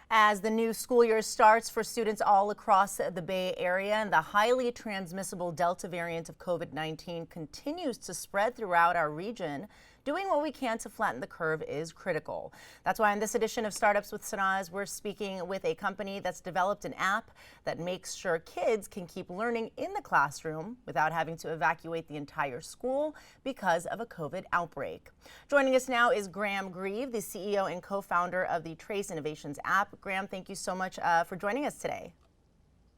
As the new school year starts for students all across the Bay Area, and the highly transmissible Delta variant of COVID-19 continues to spread throughout our region, doing what we can to flatten the curve is critical. That's why in this edition of Startups with Sanaz, we're speaking with a company that's developed an app that makes sure kids can keep learning in the classroom without having to evacuate the entire school because of a COVID outbreak. Joining us now is Grieve, the CEO and co-founder of the Trace Innovations app. Graham, thank you so much for joining us today.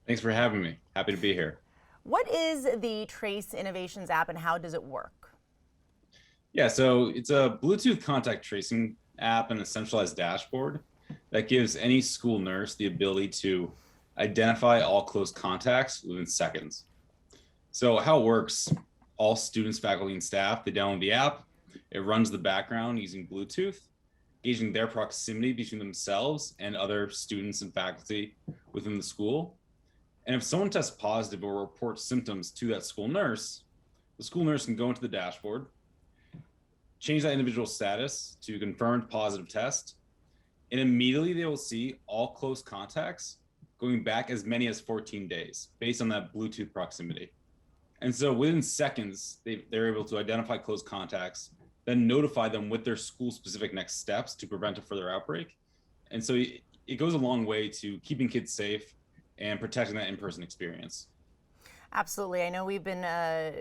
Thanks for having me. Happy to be here. What is the Trace Innovations app and how does it work? Yeah, so it's a Bluetooth contact tracing app and a centralized dashboard that gives any school nurse the ability to identify all close contacts within seconds. So how it works, all students, faculty, and staff, they download the app. It runs the background using Bluetooth, gauging their proximity between themselves and other students and faculty within the school. And if someone tests positive or reports symptoms to that school nurse, the school nurse can go into the dashboard, change that individual status to confirmed positive test, and immediately they will see all close contacts going back as many as 14 days based on that Bluetooth proximity. And so within seconds, they're able to identify close contacts, then notify them with their school-specific next steps to prevent a further outbreak. And so it goes a long way to keeping kids safe and protecting that in-person experience. Absolutely. I know we've been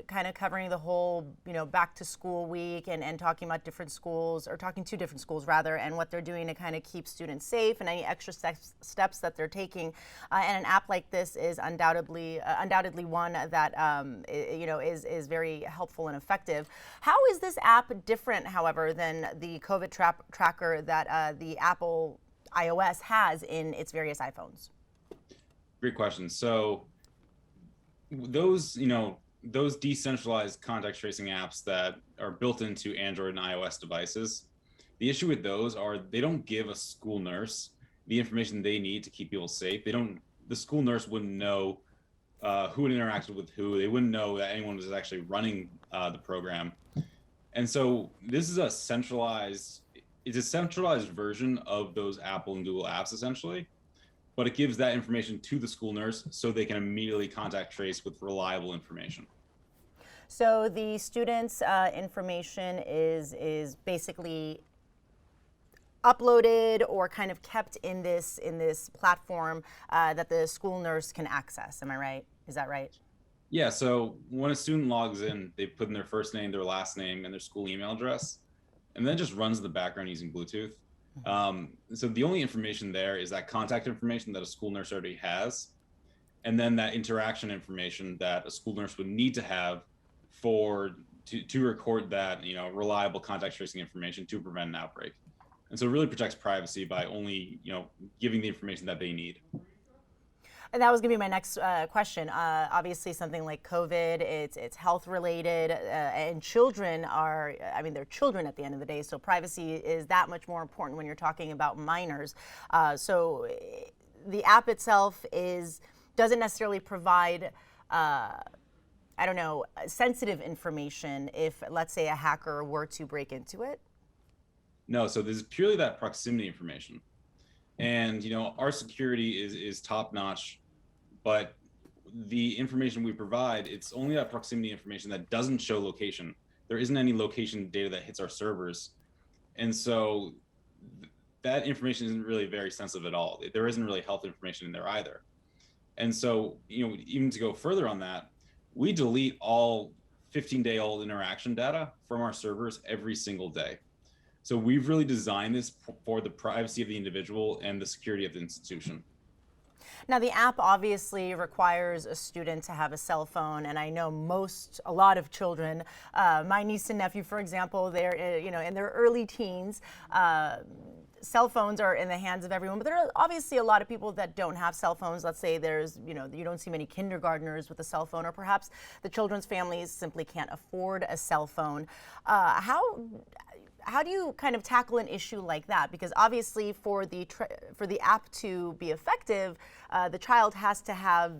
kind of covering the whole, back to school week and talking about different schools, or talking to different schools rather, and what they're doing to kind of keep students safe and any extra steps that they're taking. And an app like this is undoubtedly one that is very helpful and effective. How is this app different, however, than the COVID tracker that the Apple iOS has in its various iPhones? Great question. So those decentralized contact tracing apps that are built into Android and iOS devices, the issue with those are they don't give a school nurse the information they need to keep people safe. The school nurse wouldn't know who had interacted with who. They wouldn't know that anyone was actually running the program. And so this is a centralized version of those Apple and Google apps essentially. But it gives that information to the school nurse so they can immediately contact trace with reliable information. So the students' information is basically uploaded or kind of kept in this platform that the school nurse can access. Am I right? Is that right? Yeah, so when a student logs in, they put in their first name, their last name, and their school email address, and then it just runs in the background using Bluetooth. So the only information there is that contact information that a school nurse already has, and then that interaction information that a school nurse would need to have to record that reliable contact tracing information to prevent an outbreak. And so it really protects privacy by only giving the information that they need. And that was going to be my next question. Obviously, something like COVID, it's health related, and children they're children at the end of the day. So privacy is that much more important when you're talking about minors. So the app itself doesn't necessarily provide, sensitive information if, let's say, a hacker were to break into it. No, so this is purely that proximity information. And our security is top notch, but the information we provide, it's only that proximity information that doesn't show location. There isn't any location data that hits our servers, and so that information isn't really very sensitive at all. There isn't really health information in there either. And so even to go further on that, we delete all 15-day-old interaction data from our servers every single day. So we've really designed this for the privacy of the individual and the security of the institution. Now, the app obviously requires a student to have a cell phone, and I know a lot of children, my niece and nephew, for example, they're in their early teens. Cell phones are in the hands of everyone, but there are obviously a lot of people that don't have cell phones. Let's say you don't see many kindergartners with a cell phone, or perhaps the children's families simply can't afford a cell phone. How do you kind of tackle an issue like that? Because obviously for the app to be effective, the child has to have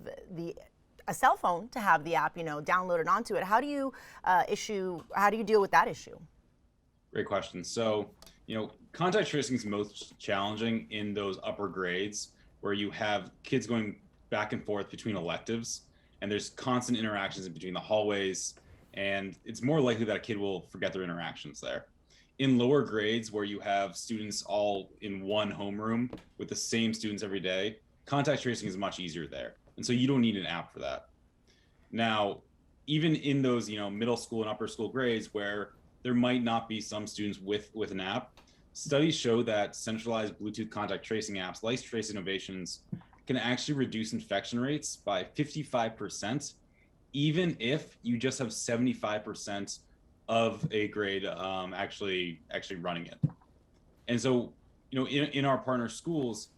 a cell phone to have the app, downloaded onto it. How do you deal with that issue? Great question. So Contact tracing is most challenging in those upper grades where you have kids going back and forth between electives and there's constant interactions in between the hallways, and it's more likely that a kid will forget their interactions there. In lower grades where you have students all in one homeroom with the same students every day, contact tracing is much easier there. And so you don't need an app for that. Now, even in those, middle school and upper school grades where there might not be some students with an app, studies show that centralized Bluetooth contact tracing apps like Trace Innovations can actually reduce infection rates by 55%, even if you just have 75% of a grade actually running it. And so, in our partner schools,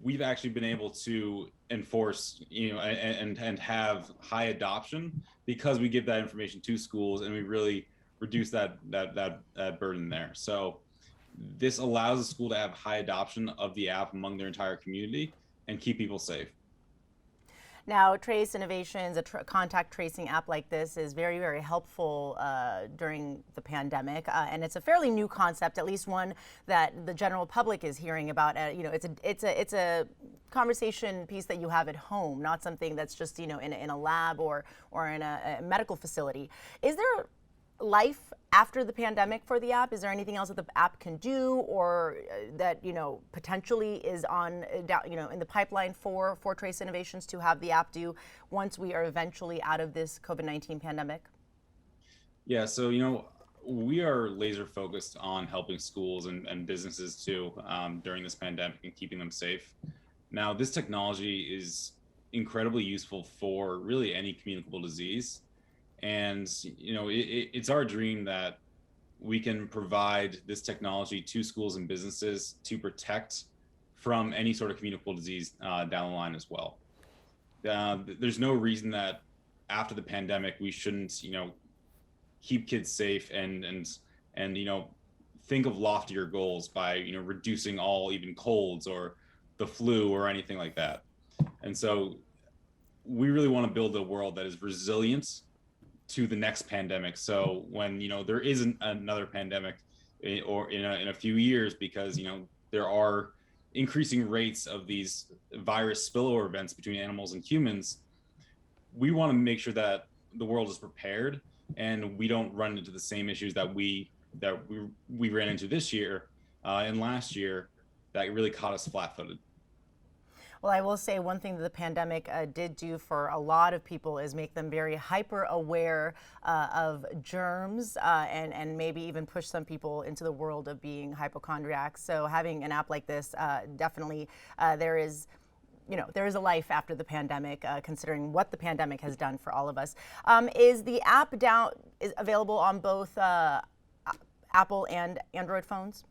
we've actually been able to enforce, and have high adoption because we give that information to schools and we really reduce that burden there. So this allows the school to have high adoption of the app among their entire community and keep people safe. Now, Trace Innovations, a contact tracing app like this, is very, very helpful during the pandemic, and it's a fairly new concept, at least one that the general public is hearing about. It's a conversation piece that you have at home, not something that's just in a lab or in a medical facility. Is there life after the pandemic for the app? Is there anything else that the app can do, or that potentially is on in the pipeline for Trace Innovations to have the app do once we are eventually out of this COVID-19 pandemic? Yeah, so we are laser focused on helping schools and businesses too during this pandemic and keeping them safe. Now, this technology is incredibly useful for really any communicable disease. And, it's our dream that we can provide this technology to schools and businesses to protect from any sort of communicable disease down the line as well. There's no reason that after the pandemic, we shouldn't, keep kids safe and think of loftier goals by, reducing all even colds or the flu or anything like that. And so we really want to build a world that is resilient to the next pandemic. So when there isn't another pandemic or in a few years, because there are increasing rates of these virus spillover events between animals and humans, we want to make sure that the world is prepared and we don't run into the same issues that we ran into this year and last year that really caught us flat-footed. Well, I will say one thing that the pandemic did do for a lot of people is make them very hyper aware of germs and maybe even push some people into the world of being hypochondriacs. So having an app like this, definitely there is a life after the pandemic, considering what the pandemic has done for all of us. Is the app is available on both Apple and Android phones?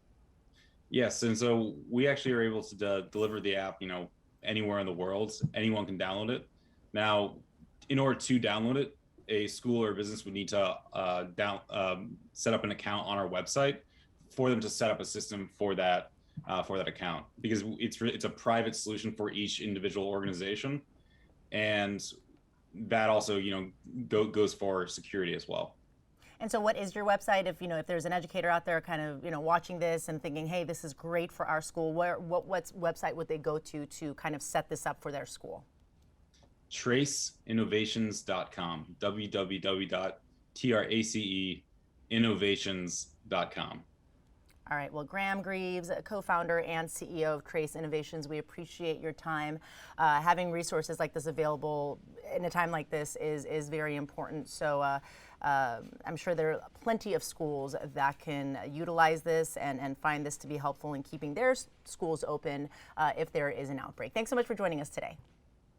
Yes, and so we actually are able to deliver the app, anywhere in the world. Anyone can download it. Now, in order to download it, a school or business would need to set up an account on our website for them to set up a system for that account, because it's a private solution for each individual organization, and that also goes for security as well. And so what is your website? If there's an educator out there kind of, watching this and thinking, hey, this is great for our school, what website would they go to kind of set this up for their school? Traceinnovations.com, www.traceinnovations.com. All right. Well, Graham Greaves, co-founder and CEO of Trace Innovations, we appreciate your time. Having resources like this available in a time like this is very important. So I'm sure there are plenty of schools that can utilize this and find this to be helpful in keeping their schools open if there is an outbreak. Thanks so much for joining us today.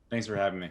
Thanks for having me.